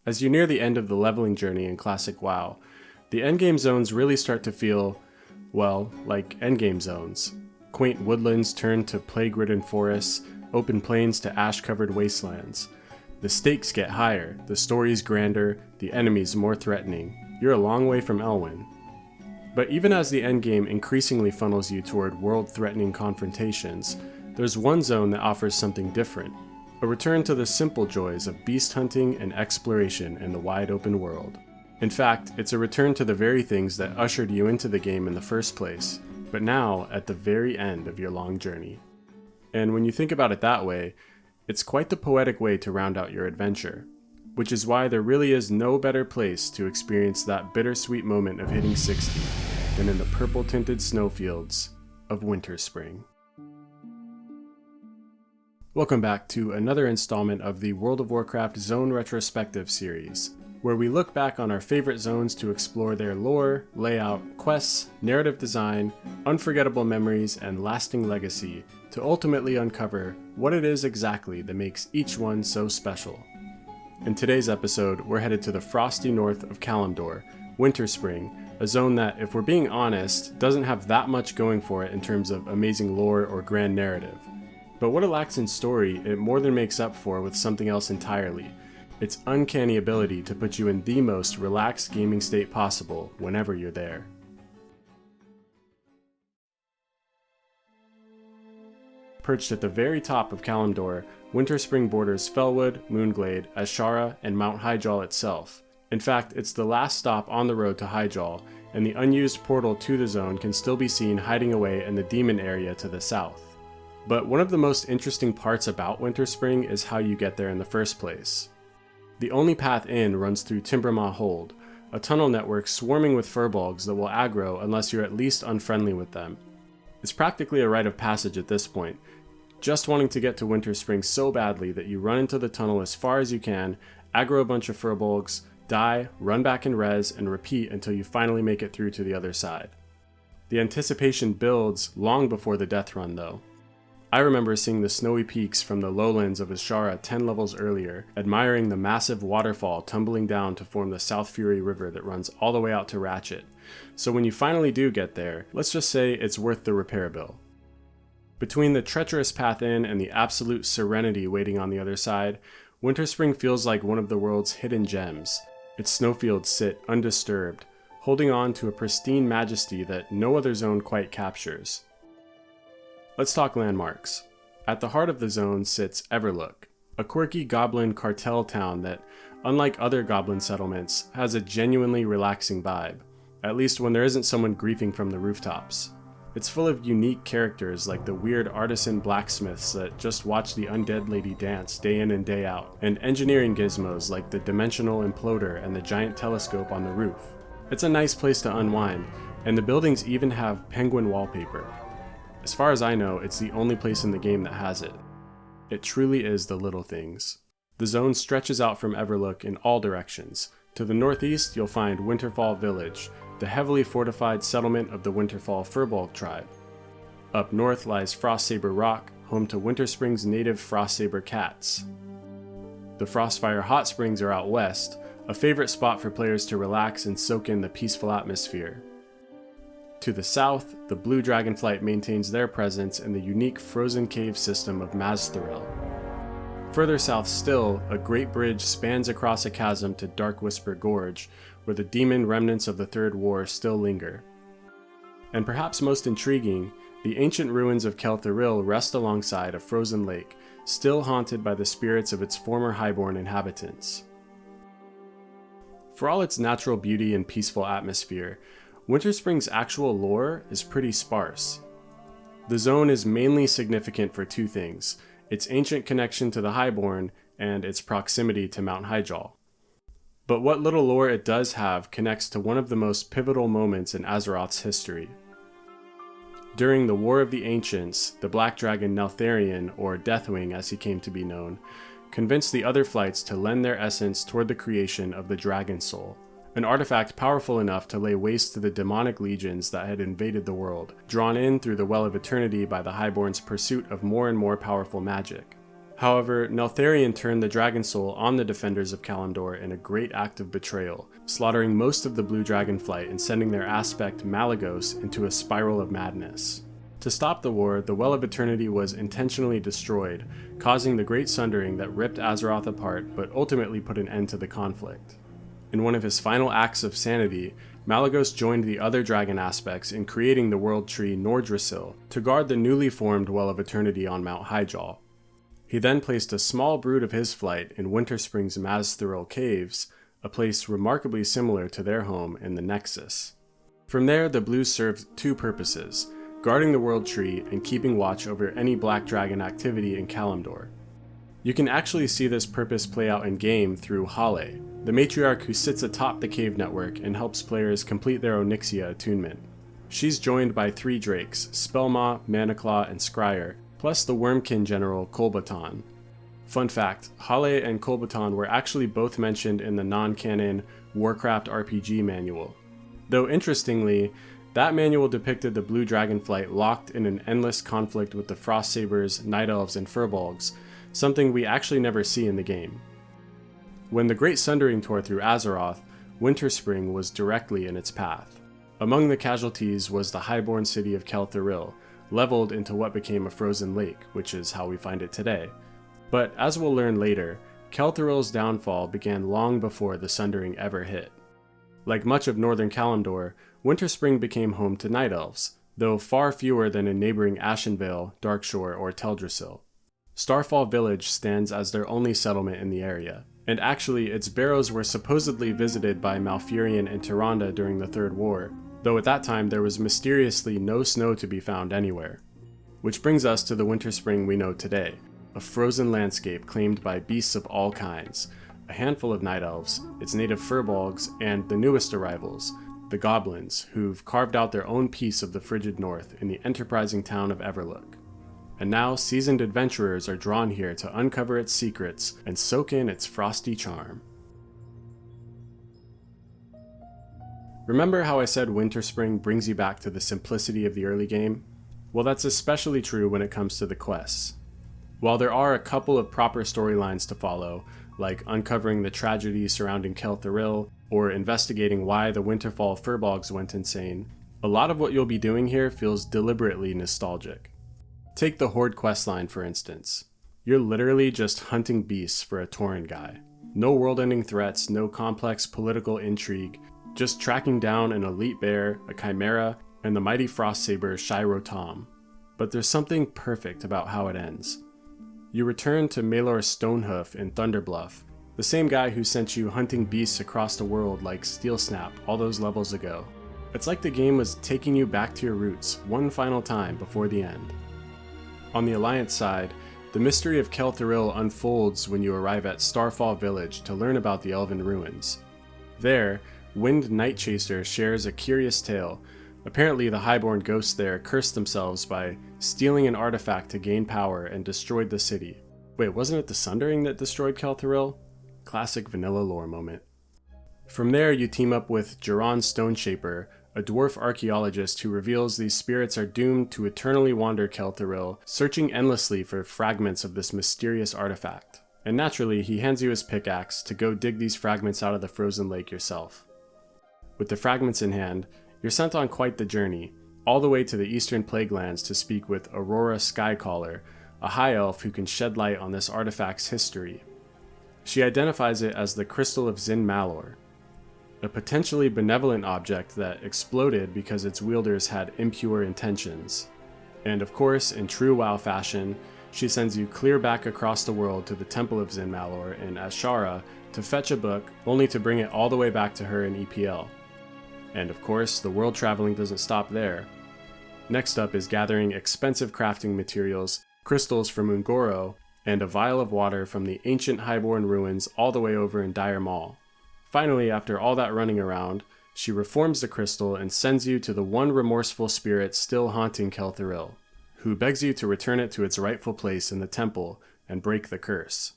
As you near the end of the leveling journey in classic WoW, the endgame zones really start to feel, well, like endgame zones. Quaint woodlands turn to plague-ridden forests, open plains to ash-covered wastelands. The stakes get higher, the story's grander, the enemies more threatening. You're a long way from Elwyn. But even as the endgame increasingly funnels you toward world-threatening confrontations, there's one zone that offers something different. A return to the simple joys of beast hunting and exploration in the wide open world. In fact, it's a return to the very things that ushered you into the game in the first place, but now at the very end of your long journey. And when you think about it that way, it's quite the poetic way to round out your adventure, which is why there really is no better place to experience that bittersweet moment of hitting 60 than in the purple-tinted snowfields of Winterspring. Welcome back to another installment of the World of Warcraft Zone Retrospective series, where we look back on our favorite zones to explore their lore, layout, quests, narrative design, unforgettable memories, and lasting legacy to ultimately uncover what it is exactly that makes each one so special. In today's episode, we're headed to the frosty north of Kalimdor, Winterspring, a zone that, if we're being honest, doesn't have that much going for it in terms of amazing lore or grand narrative. But what it lacks in story, it more than makes up for with something else entirely: its uncanny ability to put you in the most relaxed gaming state possible whenever you're there. Perched at the very top of Kalimdor, Winterspring borders Felwood, Moonglade, Azshara, and Mount Hyjal itself. In fact, it's the last stop on the road to Hyjal, and the unused portal to the zone can still be seen hiding away in the demon area to the south. But one of the most interesting parts about Winterspring is how you get there in the first place. The only path in runs through Timbermaw Hold, a tunnel network swarming with furbolgs that will aggro unless you're at least unfriendly with them. It's practically a rite of passage at this point, just wanting to get to Winterspring so badly that you run into the tunnel as far as you can, aggro a bunch of furbolgs, die, run back and res, and repeat until you finally make it through to the other side. The anticipation builds long before the death run though. I remember seeing the snowy peaks from the lowlands of Azshara 10 levels earlier, admiring the massive waterfall tumbling down to form the South Fury River that runs all the way out to Ratchet. So when you finally do get there, let's just say it's worth the repair bill. Between the treacherous path in and the absolute serenity waiting on the other side, Winterspring feels like one of the world's hidden gems. Its snowfields sit undisturbed, holding on to a pristine majesty that no other zone quite captures. Let's talk landmarks. At the heart of the zone sits Everlook, a quirky goblin cartel town that, unlike other goblin settlements, has a genuinely relaxing vibe, at least when there isn't someone griefing from the rooftops. It's full of unique characters like the weird artisan blacksmiths that just watch the undead lady dance day in and day out, and engineering gizmos like the dimensional imploder and the giant telescope on the roof. It's a nice place to unwind, and the buildings even have penguin wallpaper. As far as I know, it's the only place in the game that has it. It truly is the little things. The zone stretches out from Everlook in all directions. To the northeast, you'll find Winterfall Village, the heavily fortified settlement of the Winterfall Furbolg tribe. Up north lies Frostsaber Rock, home to Winterspring's native Frostsaber cats. The Frostfire Hot Springs are out west, a favorite spot for players to relax and soak in the peaceful atmosphere. To the south, the Blue Dragonflight maintains their presence in the unique frozen cave system of Mazthoril. Further south still, a great bridge spans across a chasm to Dark Whisper Gorge, where the demon remnants of the Third War still linger. And perhaps most intriguing, the ancient ruins of Kel'Thuril rest alongside a frozen lake, still haunted by the spirits of its former highborn inhabitants. For all its natural beauty and peaceful atmosphere, Winterspring's actual lore is pretty sparse. The zone is mainly significant for two things: its ancient connection to the Highborn and its proximity to Mount Hyjal. But what little lore it does have connects to one of the most pivotal moments in Azeroth's history. During the War of the Ancients, the Black Dragon Neltharion, or Deathwing as he came to be known, convinced the other flights to lend their essence toward the creation of the Dragon Soul, an artifact powerful enough to lay waste to the demonic legions that had invaded the world, drawn in through the Well of Eternity by the Highborn's pursuit of more and more powerful magic. However, Neltharion turned the Dragon Soul on the defenders of Kalimdor in a great act of betrayal, slaughtering most of the Blue Dragonflight and sending their aspect Malygos into a spiral of madness. To stop the war, the Well of Eternity was intentionally destroyed, causing the Great Sundering that ripped Azeroth apart but ultimately put an end to the conflict. In one of his final acts of sanity, Malygos joined the other dragon aspects in creating the world tree Nordrassil to guard the newly formed Well of Eternity on Mount Hyjal. He then placed a small brood of his flight in Winterspring's Mazthiril Caves, a place remarkably similar to their home in the Nexus. From there, the Blues served two purposes: guarding the World Tree and keeping watch over any Black Dragon activity in Kalimdor. You can actually see this purpose play out in game through Hale, the matriarch who sits atop the cave network and helps players complete their Onyxia attunement. She's joined by 3 drakes, Spellmaw, Manaclaw, and Scryer, plus the Wormkin general Kolbatan. Fun fact, Hale and Kolbatan were actually both mentioned in the non-canon Warcraft RPG manual. Though interestingly, that manual depicted the Blue Dragonflight locked in an endless conflict with the Frost Sabers, Night Elves, and Furbolgs, something we actually never see in the game. When the Great Sundering tore through Azeroth, Winterspring was directly in its path. Among the casualties was the highborn city of Kel'Thuzil, leveled into what became a frozen lake, which is how we find it today. But as we'll learn later, Kel'Thuzil's downfall began long before the Sundering ever hit. Like much of northern Kalimdor, Winterspring became home to Night Elves, though far fewer than in neighboring Ashenvale, Darkshore, or Teldrassil. Starfall Village stands as their only settlement in the area, and actually its barrows were supposedly visited by Malfurion and Tyrande during the Third War, though at that time there was mysteriously no snow to be found anywhere. Which brings us to the Winterspring we know today, a frozen landscape claimed by beasts of all kinds, a handful of Night Elves, its native Furbolgs, and the newest arrivals, the Goblins, who've carved out their own piece of the frigid north in the enterprising town of Everlook. And now seasoned adventurers are drawn here to uncover its secrets and soak in its frosty charm. Remember how I said Winterspring brings you back to the simplicity of the early game? Well, that's especially true when it comes to the quests. While there are a couple of proper storylines to follow, like uncovering the tragedy surrounding Kel'Thuzil or investigating why the Winterfall Furbolgs went insane, a lot of what you'll be doing here feels deliberately nostalgic. Take the Horde questline for instance. You're literally just hunting beasts for a Tauren guy. No world-ending threats, no complex political intrigue, just tracking down an elite bear, a chimera, and the mighty frost saber Shiro Tom. But there's something perfect about how it ends. You return to Maelor Stonehoof in Thunderbluff, the same guy who sent you hunting beasts across the world like Steelsnap all those levels ago. It's like the game was taking you back to your roots one final time before the end. On the Alliance side, the mystery of Kel'Thuzil unfolds when you arrive at Starfall Village to learn about the Elven ruins. There, Wind Nightchaser shares a curious tale. Apparently the highborn ghosts there cursed themselves by stealing an artifact to gain power and destroyed the city. Wait, wasn't it the Sundering that destroyed Kel'Thuzil? Classic vanilla lore moment. From there you team up with Jiran Stoneshaper, a dwarf archaeologist who reveals these spirits are doomed to eternally wander Kel'Thuzil, searching endlessly for fragments of this mysterious artifact. And naturally, he hands you his pickaxe to go dig these fragments out of the frozen lake yourself. With the fragments in hand, you're sent on quite the journey, all the way to the Eastern Plaguelands to speak with Aurora Skycaller, a high elf who can shed light on this artifact's history. She identifies it as the Crystal of Zin Malor, a potentially benevolent object that exploded because its wielders had impure intentions. And of course, in true WoW fashion, she sends you clear back across the world to the Temple of Zin Malor in Azshara to fetch a book, only to bring it all the way back to her in EPL. And of course, the world traveling doesn't stop there. Next up is gathering expensive crafting materials, crystals from Ungoro, and a vial of water from the ancient Highborn ruins all the way over in Dire Maul. Finally, after all that running around, she reforms the crystal and sends you to the one remorseful spirit still haunting Kel'Thuzil, who begs you to return it to its rightful place in the temple and break the curse.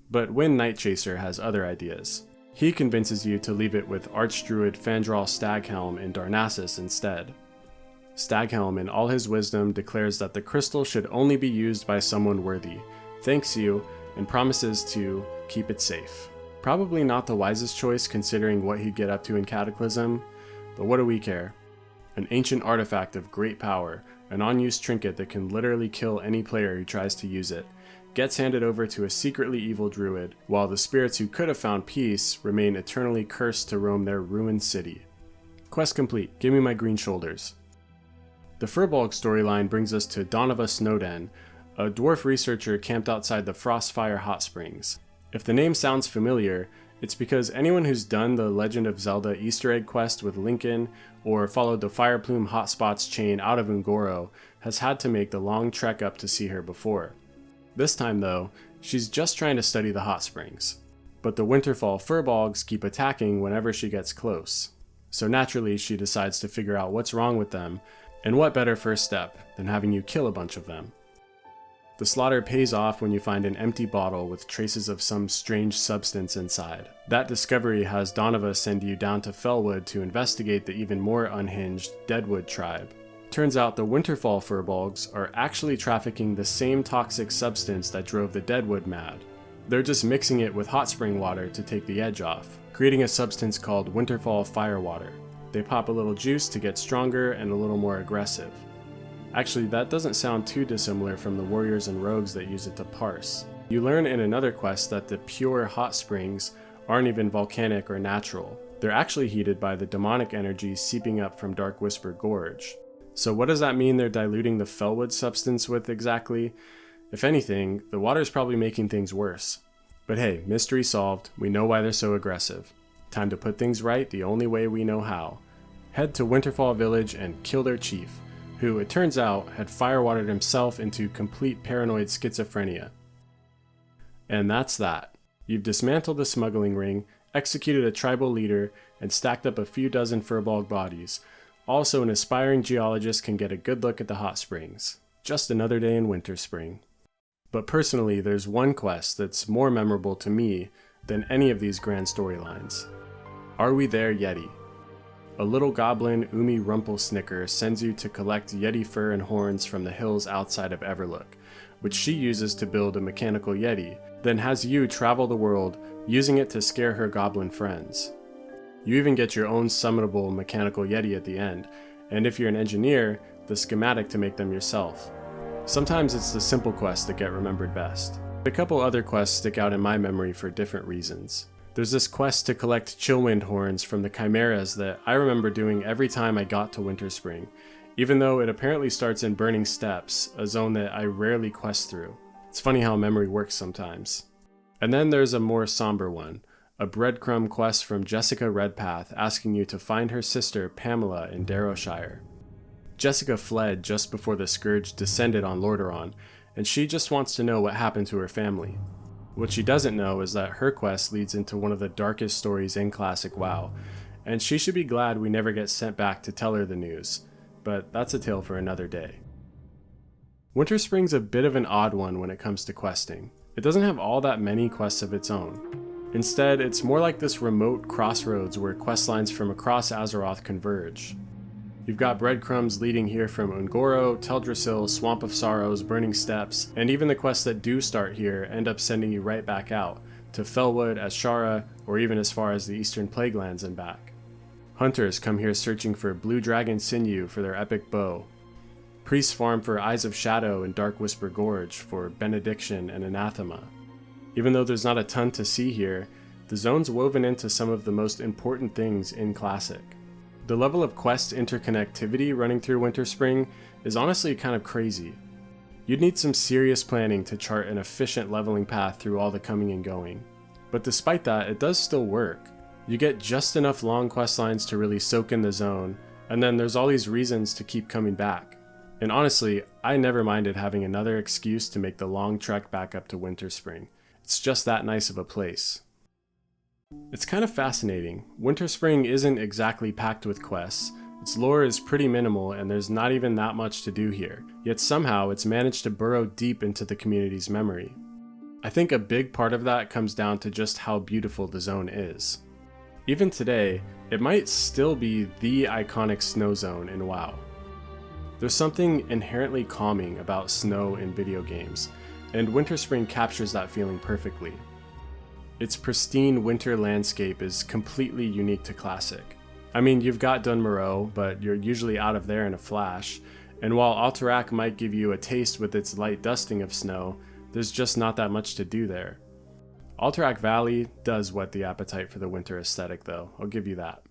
But Wind Nightchaser has other ideas. He convinces you to leave it with Archdruid Fandral Staghelm in Darnassus instead. Staghelm, in all his wisdom, declares that the crystal should only be used by someone worthy, thanks you, and promises to keep it safe. Probably not the wisest choice considering what he'd get up to in Cataclysm, but what do we care? An ancient artifact of great power, an unused trinket that can literally kill any player who tries to use it, gets handed over to a secretly evil druid, while the spirits who could have found peace remain eternally cursed to roam their ruined city. Quest complete, give me my green shoulders. The Firbolg storyline brings us to Donova Snowden, a dwarf researcher camped outside the Frostfire Hot Springs. If the name sounds familiar, it's because anyone who's done the Legend of Zelda Easter egg quest with Lincoln or followed the Fireplume hotspots chain out of Ungoro has had to make the long trek up to see her before. This time though, she's just trying to study the hot springs. But the Winterfall Firbolgs keep attacking whenever she gets close. So naturally she decides to figure out what's wrong with them, and what better first step than having you kill a bunch of them. The slaughter pays off when you find an empty bottle with traces of some strange substance inside. That discovery has Donova send you down to Fellwood to investigate the even more unhinged Deadwood tribe. Turns out the Winterfall Firbolgs are actually trafficking the same toxic substance that drove the Deadwood mad. They're just mixing it with hot spring water to take the edge off, creating a substance called Winterfall Firewater. They pop a little juice to get stronger and a little more aggressive. Actually, that doesn't sound too dissimilar from the warriors and rogues that use it to parse. You learn in another quest that the pure hot springs aren't even volcanic or natural. They're actually heated by the demonic energy seeping up from Dark Whisper Gorge. So what does that mean they're diluting the Fellwood substance with exactly? If anything, the water's probably making things worse. But hey, mystery solved, we know why they're so aggressive. Time to put things right the only way we know how. Head to Winterfall Village and kill their chief, who, it turns out, had firewatered himself into complete paranoid schizophrenia. And that's that. You've dismantled the smuggling ring, executed a tribal leader, and stacked up a few dozen Firbolg bodies. Also, an aspiring geologist can get a good look at the hot springs. Just another day in Winterspring. But personally, there's one quest that's more memorable to me than any of these grand storylines. Are We There, Yeti? A little goblin, Umi Rumplesnicker, sends you to collect Yeti fur and horns from the hills outside of Everlook, which she uses to build a mechanical Yeti, then has you travel the world, using it to scare her goblin friends. You even get your own summonable mechanical Yeti at the end, and if you're an engineer, the schematic to make them yourself. Sometimes it's the simple quests that get remembered best. A couple other quests stick out in my memory for different reasons. There's this quest to collect Chillwind horns from the Chimeras that I remember doing every time I got to Winterspring, even though it apparently starts in Burning Steppes, a zone that I rarely quest through. It's funny how memory works sometimes. And then there's a more somber one, a breadcrumb quest from Jessica Redpath asking you to find her sister Pamela in Darrowshire. Jessica fled just before the Scourge descended on Lordaeron, and she just wants to know what happened to her family. What she doesn't know is that her quest leads into one of the darkest stories in classic WoW, and she should be glad we never get sent back to tell her the news, but that's a tale for another day. Winterspring's a bit of an odd one when it comes to questing. It doesn't have all that many quests of its own. Instead, it's more like this remote crossroads where questlines from across Azeroth converge. You've got breadcrumbs leading here from Ungoro, Teldrassil, Swamp of Sorrows, Burning Steppes, and even the quests that do start here end up sending you right back out, to Fellwood, Azshara, or even as far as the Eastern Plaguelands and back. Hunters come here searching for Blue Dragon Sinew for their epic bow. Priests farm for Eyes of Shadow and Dark Whisper Gorge for Benediction and Anathema. Even though there's not a ton to see here, the zone's woven into some of the most important things in Classic. The level of quest interconnectivity running through Winterspring is honestly kind of crazy. You'd need some serious planning to chart an efficient leveling path through all the coming and going. But despite that, it does still work. You get just enough long quest lines to really soak in the zone, and then there's all these reasons to keep coming back. And honestly, I never minded having another excuse to make the long trek back up to Winterspring. It's just that nice of a place. It's kind of fascinating. Winterspring isn't exactly packed with quests. Its lore is pretty minimal and there's not even that much to do here, yet somehow it's managed to burrow deep into the community's memory. I think a big part of that comes down to just how beautiful the zone is. Even today, it might still be the iconic snow zone in WoW. There's something inherently calming about snow in video games, and Winterspring captures that feeling perfectly. Its pristine winter landscape is completely unique to Classic. I mean, you've got Dunmoreau, but you're usually out of there in a flash, and while Alterac might give you a taste with its light dusting of snow, there's just not that much to do there. Alterac Valley does whet the appetite for the winter aesthetic though, I'll give you that.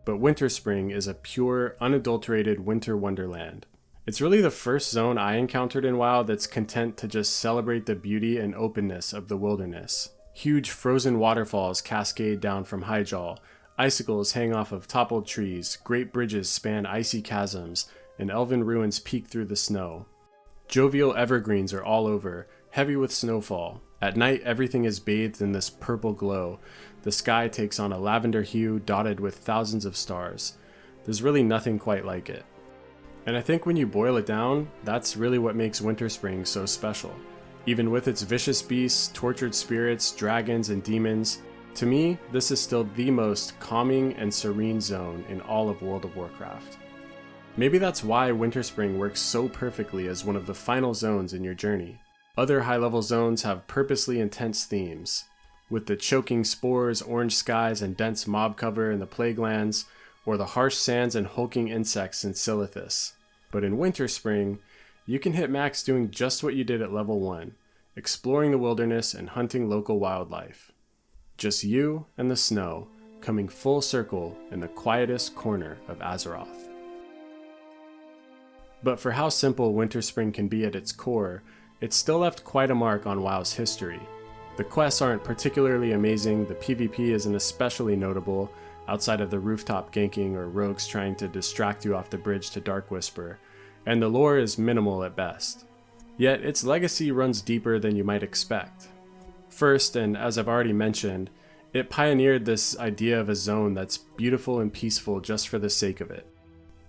But Winterspring is a pure, unadulterated winter wonderland. It's really the first zone I encountered in WoW that's content to just celebrate the beauty and openness of the wilderness. Huge frozen waterfalls cascade down from Hyjal, icicles hang off of toppled trees, great bridges span icy chasms, and elven ruins peek through the snow. Jovial evergreens are all over, heavy with snowfall. At night, everything is bathed in this purple glow. The sky takes on a lavender hue dotted with thousands of stars. There's really nothing quite like it. And I think when you boil it down, that's really what makes Winterspring so special. Even with its vicious beasts, tortured spirits, dragons, and demons, to me, this is still the most calming and serene zone in all of World of Warcraft. Maybe that's why Winterspring works so perfectly as one of the final zones in your journey. Other high-level zones have purposely intense themes, with the choking spores, orange skies, and dense mob cover in the Plaguelands, or the harsh sands and hulking insects in Silithus. But in Winterspring, you can hit max doing just what you did at level 1, exploring the wilderness and hunting local wildlife. Just you and the snow, coming full circle in the quietest corner of Azeroth. But for how simple Winterspring can be at its core, it's still left quite a mark on WoW's history. The quests aren't particularly amazing, the PvP isn't especially notable, outside of the rooftop ganking or rogues trying to distract you off the bridge to Darkwhisper, and the lore is minimal at best. Yet its legacy runs deeper than you might expect. First, and as I've already mentioned, it pioneered this idea of a zone that's beautiful and peaceful just for the sake of it.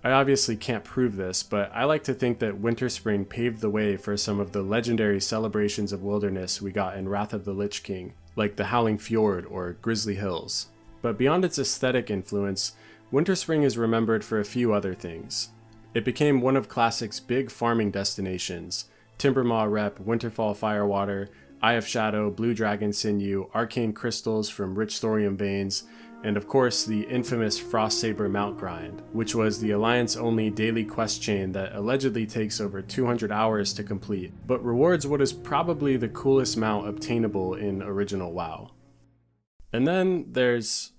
I obviously can't prove this, but I like to think that Winterspring paved the way for some of the legendary celebrations of wilderness we got in Wrath of the Lich King, like the Howling Fjord or Grizzly Hills. But beyond its aesthetic influence, Winterspring is remembered for a few other things. It became one of Classic's big farming destinations: Timbermaw Rep, Winterfall Firewater, Eye of Shadow, Blue Dragon Sinew, arcane crystals from rich thorium veins, and of course the infamous Frostsaber Mount Grind, which was the Alliance-only daily quest chain that allegedly takes over 200 hours to complete, but rewards what is probably the coolest mount obtainable in original WoW. And then there's...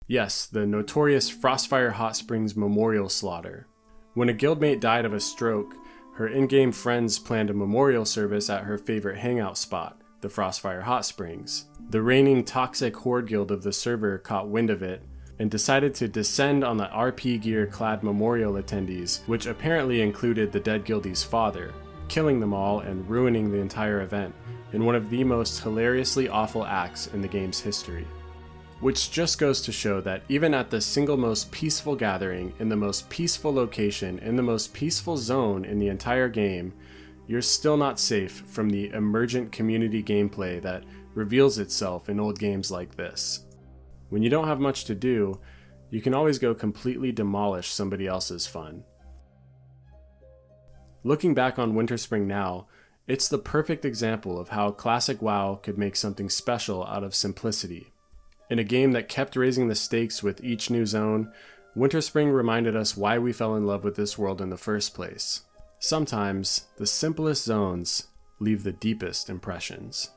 Yes, the notorious Frostfire Hot Springs Memorial Slaughter. When a guildmate died of a stroke, her in-game friends planned a memorial service at her favorite hangout spot, the Frostfire Hot Springs. The reigning toxic horde guild of the server caught wind of it, and decided to descend on the RP gear-clad memorial attendees, which apparently included the dead guildie's father, killing them all and ruining the entire event in one of the most hilariously awful acts in the game's history. Which just goes to show that even at the single most peaceful gathering, in the most peaceful location, in the most peaceful zone in the entire game, you're still not safe from the emergent community gameplay that reveals itself in old games like this. When you don't have much to do, you can always go completely demolish somebody else's fun. Looking back on Winterspring now, it's the perfect example of how classic WoW could make something special out of simplicity. In a game that kept raising the stakes with each new zone, Winterspring reminded us why we fell in love with this world in the first place. Sometimes, the simplest zones leave the deepest impressions.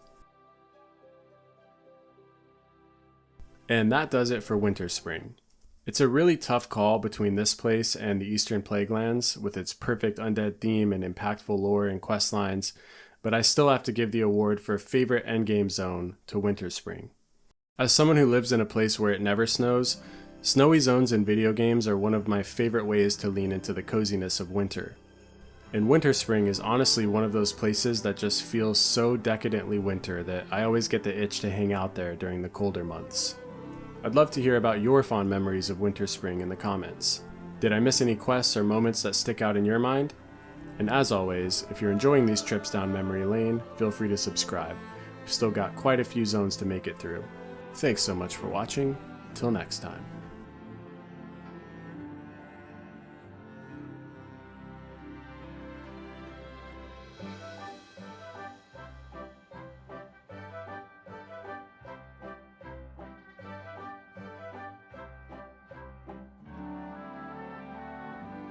And that does it for Winterspring. It's a really tough call between this place and the Eastern Plaguelands, with its perfect undead theme and impactful lore and questlines, but I still have to give the award for favorite endgame zone to Winterspring. As someone who lives in a place where it never snows, snowy zones in video games are one of my favorite ways to lean into the coziness of winter. And Winterspring is honestly one of those places that just feels so decadently winter that I always get the itch to hang out there during the colder months. I'd love to hear about your fond memories of Winterspring in the comments. Did I miss any quests or moments that stick out in your mind? And as always, if you're enjoying these trips down memory lane, feel free to subscribe. We've still got quite a few zones to make it through. Thanks so much for watching. Till next time.